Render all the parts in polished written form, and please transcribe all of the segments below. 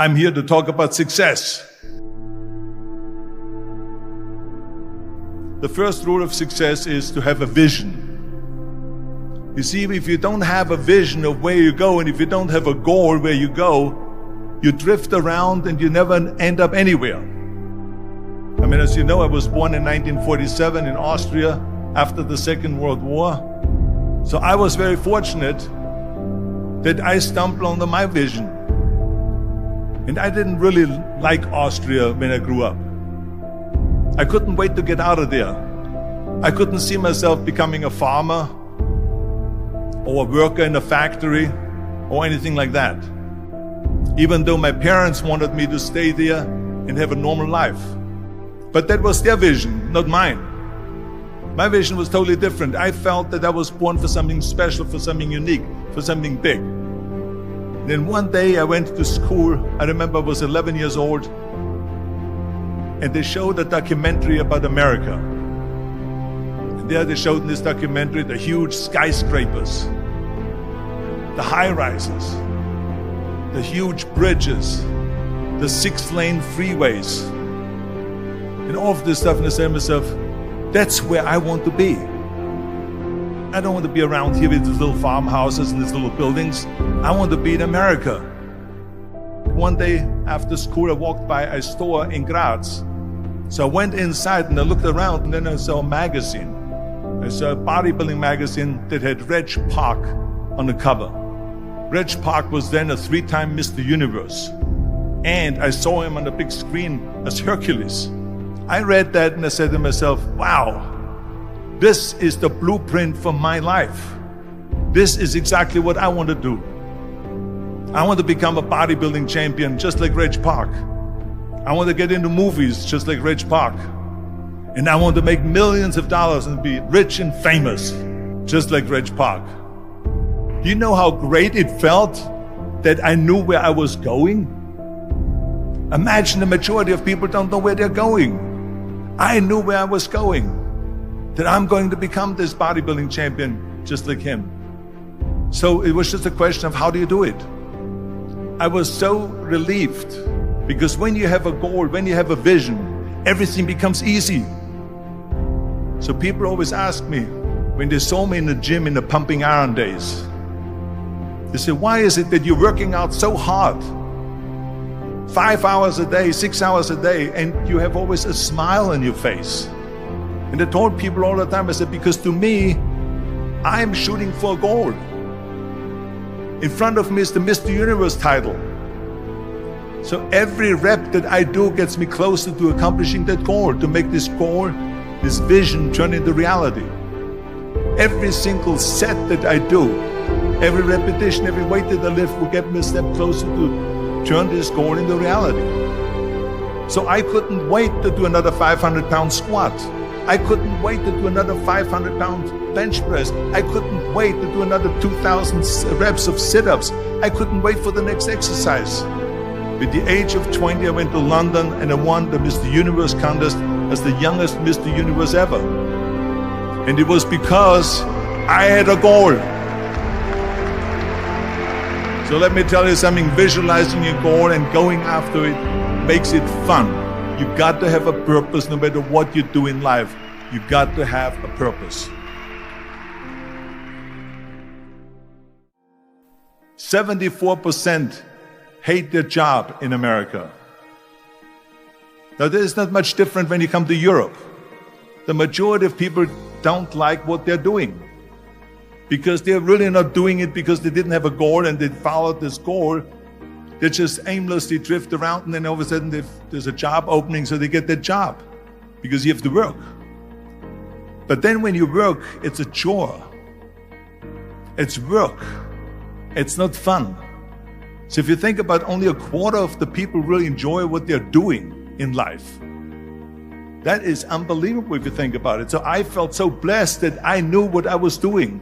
I'm here to talk about success. The first rule of success is to have a vision. You see, if you don't have a vision of where you go, and if you don't have a goal where you go, you drift around and you never end up anywhere. I mean, as you know, I was born in 1947 in Austria after the Second World War. So I was very fortunate that I stumbled onto my vision. And I didn't really like Austria when I grew up. I couldn't wait to get out of there. I couldn't see myself becoming a farmer or a worker in a factory or anything like that. Even though my parents wanted me to stay there and have a normal life. But that was their vision, not mine. My vision was totally different. I felt that I was born for something special, for something unique, for something big. Then one day I went to school. I remember I was 11 years old, and they showed a documentary about America. And there they showed in this documentary the huge skyscrapers, the high-rises, the huge bridges, the 6-lane freeways, and all of this stuff. And I said to myself, that's where I want to be. I don't want to be around here with these little farmhouses and these little buildings. I want to be in America. One day after school, I walked by a store in Graz. So I went inside and I looked around, and then I saw a magazine. I saw a bodybuilding magazine that had Reg Park on the cover. Reg Park was then a 3-time Mr. Universe. And I saw him on the big screen as Hercules. I read that and I said to myself, wow, this is the blueprint for my life. This is exactly what I want to do. I want to become a bodybuilding champion just like Reg Park. I want to get into movies just like Reg Park. And I want to make millions of dollars and be rich and famous just like Reg Park. Do you know how great it felt that I knew where I was going? Imagine the majority of people don't know where they're going. I knew where I was going, that I'm going to become this bodybuilding champion just like him. So it was just a question of how do you do it? I was so relieved, because when you have a goal, when you have a vision, everything becomes easy. So people always ask me, when they saw me in the gym in the pumping iron days, they say, why is it that you're working out so hard? 5 hours a day, 6 hours a day, and you have always a smile on your face. And I told people all the time, I said, because to me, I'm shooting for a goal. In front of me is the Mr. Universe title. So every rep that I do gets me closer to accomplishing that goal, to make this goal, this vision turn into reality. Every single set that I do, every repetition, every weight that I lift will get me a step closer to turn this goal into reality. So I couldn't wait to do another 500-pound squat. I couldn't wait to do another 500-pound bench press. I couldn't wait to do another 2,000 reps of sit-ups. I couldn't wait for the next exercise. At the age of 20, I went to London and I won the Mr. Universe contest as the youngest Mr. Universe ever. And it was because I had a goal. So let me tell you something, visualizing your goal and going after it makes it fun. You got to have a purpose no matter what you do in life. You got to have a purpose. 74% hate their job in America. Now, this is not much different when you come to Europe. The majority of people don't like what they're doing, because they're really not doing it because they didn't have a goal and they followed this goal. They just aimlessly drift around, and then all of a sudden there's a job opening, so they get that job because you have to work. But then when you work, it's a chore. It's work. It's not fun. So if you think about, only a quarter of the people really enjoy what they're doing in life. That is unbelievable if you think about it. So I felt so blessed that I knew what I was doing.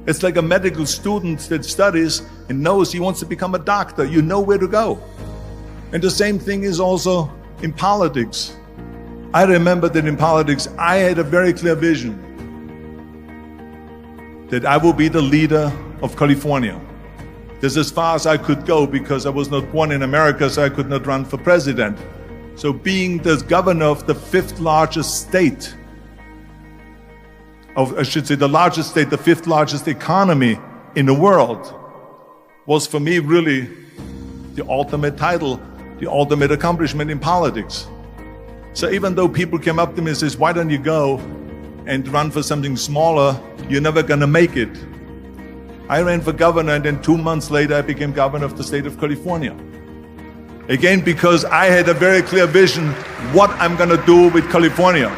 It's like a medical student that studies and knows he wants to become a doctor. You know where to go. And the same thing is also in politics. I remember that in politics, I had a very clear vision that I will be the leader of California. This is as far as I could go because I was not born in America, so I could not run for president. So being the governor of the fifth largest state, I should say the largest state, the fifth largest economy in the world, was for me really the ultimate title, the ultimate accomplishment in politics. So even though people came up to me and says, why don't you go and run for something smaller, you're never gonna make it. I ran for governor, and then 2 months later I became governor of the state of California. Again, because I had a very clear vision what I'm gonna do with California.